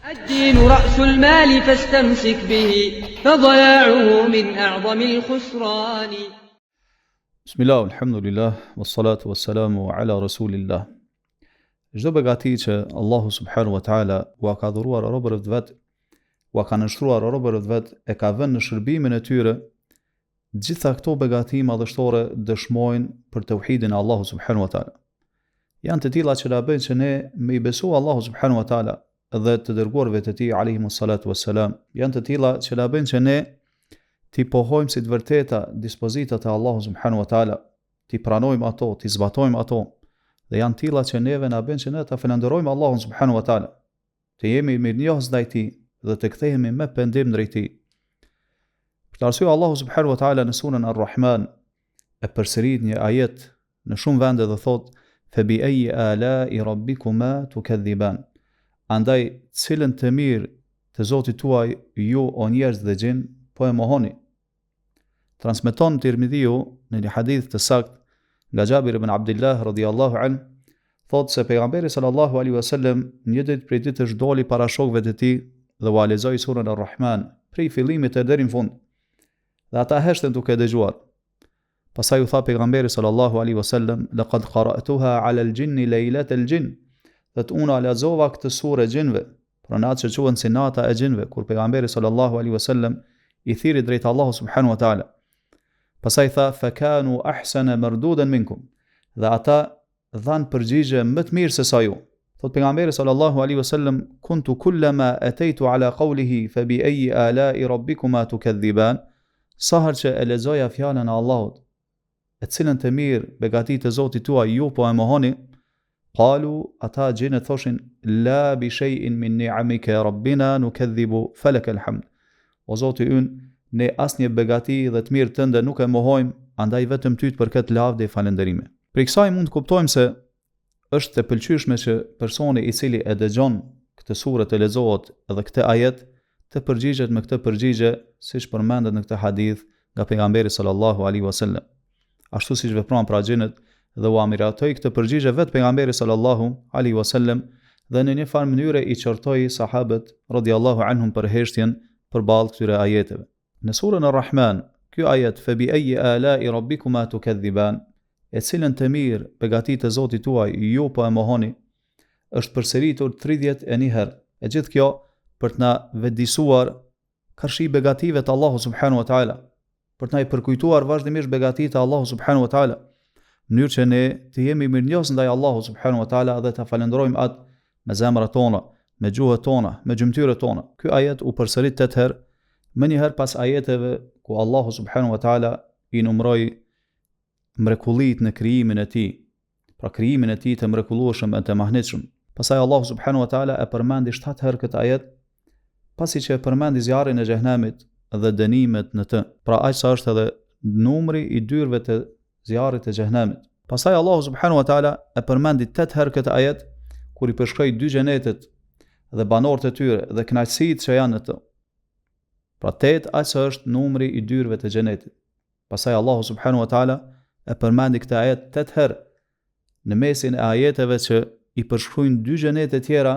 الدين رأس المال فاستمسك به فضياعه من أعظم الخسران. بسم الله والحمد لله والصلاة والسلام على رسول الله. Çdo begati që Allahu subhanahu wa taala u ka dhuruar robërët vet, u ka nështruar robërët vet, e ka vënë në shërbimin e tyre, gjitha këto begati madhështore dëshmojnë për tauhidin e Allahu subhanahu wa taala. Janë të tilla që na bëjnë që ne me i besu Allahu subhanahu wa taala dhe të dërguarve të tij alayhimus salatu wassalam, janë të tilla që na bëjnë që ne ti pohojmë si të vërteta dispozitat e Allahu subhanahu wa taala, ti pranojmë ato, ti zbatojmë ato. Dhe janë tilla që neve na bën që ne ta falenderojmë Allahun subhanahu wa taala, të jemi mirënjohës ndaj tij dhe të kthehemi me pendim drejt tij. Për të arsye Allahu subhanahu wa taala në surën Ar-Rahman e përsërit një ajet në shumë vende dhe thot: "Fa bi ayyi ala'i rabbikuma tukadhiban." Andaj cilën të mirë të Zotit tuaj ju o njerëz dhe gjin po e mohoni. Transmeton Tirmidhiu në një hadith të saktë nga Jabir ibn Abdullah radhiyallahu an, thot se pejgamberi sallallahu alaihi wasallam një ditë prej ditësh doli para shokëve të tij dhe u lexoi surën Ar-Rahman prej fillimit deri në fund. Dhe ata heshtën duke dëgjuar. Pastaj u tha pejgamberi sallallahu alaihi wasallam: "Laqad qara'tuha 'ala al-jinni laylat al-jinn." Dhe unë lexova këtë surë gjinve, pra natë që quhen si nata e gjinve, kur pejgamberi sallallahu alaihi wasallam i thiri drejt Allahu subhanahu wa taala. Pastaj tha: "Fakanu ahsana mardudan minkum." Dhe ata dhan përgjigje më të mirë se sa ju. Thot pejgamberi sallallahu alaihi wasallam: "Kuntu kullama ataitu ala qawlihi fa bi ayyi ala'i rabbikuma tukadhiban." Sa herë që e lexoja fjalën e Allahut, e cilën të mirë begatitë e Zotit tuaj ju po e mohoni, qalu, ata gjinët thoshin: "La bi shay'in min ni'amika rabbina nukadhibu falakal hamd." O Zoti ynë, ne asnjë begati dhe të mirë tënde nuk e mohojmë, andaj vetëm ty për këtë lavdë e falënderime. Për kësaj mund të kuptojmë se është e pëlqyeshme që personi i cili e dëgjon këtë sure të lexohet edhe këtë ajet të përgjigjet me këtë përgjigje, siç përmendet në këtë hadith nga pejgamberi sallallahu alaihi wasallam. Ashtu siç vepron pra gjinët dhe u amiratoi këtë përgjigje vet pejgamberi sallallahu alaihi wasallam dhe në një farë mënyrë i qortoi sahabët radhiyallahu anhum për heshtjen përballë këtyre ajeteve. Në surën Ar-Rahman, ky ajet "Fa bi ayyi ala'i rabbikuma tukadhiban", e cilën të mirë begatitë e Zotit tuaj ju po e mohoni, është përsëritur 31 herë. E gjithë kjo për të na vetëdijsuar karshi begative të Allahu subhanahu wa taala, për të na i përkujtuar vazhdimisht begatitë e Allahu subhanahu wa taala, në mënyrë që ne të jemi mirënjohës ndaj Allahu subhanahu wa taala dhe ta falenderojmë atë me zemrat tona, me gjuhët tona, me gjymtyrët tona. Ky ajet u përsërit 8 herë, më njëherë pas ajeteve ku Allahu subhanahu wa taala i numroi mrekullitë në krijimin e tij, pra krijimin e tij të mrekullueshëm e të mahnitshëm. Pastaj Allahu subhanahu wa taala e përmendi 7 herë këtë ajet, pasi që e përmendi zjarrin e xhehenamit dhe dënimet në të. Pra aq sa është edhe numri i dyrëve të zjarrit të xhehenamit. Pastaj Allahu subhanahu wa taala e përmendi 8 herë këtë ajet kur i përshkroi 2 xhenetet dhe banorët e tyre dhe kënaqësitë që janë në të. Pra 8 aq sa është numri i dyrëve të xhenetit. Pastaj Allahu subhanahu wa taala e përmendi këtë ajet 8 herë në mesin e ajeteve që i përshkruajnë 2 xhenete tjera,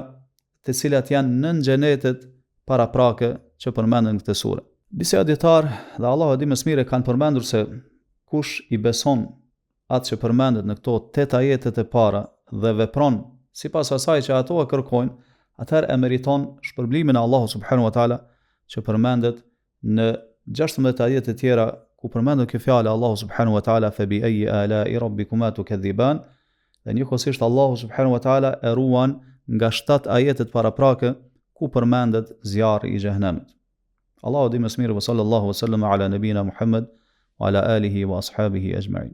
të cilat janë nën xhenetet paraprake që përmenden këtë sure. Disa dietar dhe Allahu e di më së miri kanë përmendur se kush i beson atë që përmendet në këto 8 ajetet e para dhe vepron sipas asaj që ato e kërkojnë, atëherë e meriton shpërblimin e Allahu subhanahu wa taala që përmendet në 16 ajete të tjera ku përmendet kjo fjalë Allahu subhanahu wa taala "Fa bi ayyi ala'i rabbikuma tukadhiban", dhe njëkohësisht Allahu subhanahu wa taala e ruan nga 7 ajetet paraprake ku përmendet zjarri i xhehenamit. Allahu di më së miri, sallallahu alaihi wasallam ala nabina Muhammad wa ala alihi wa ashabihi ajma'in.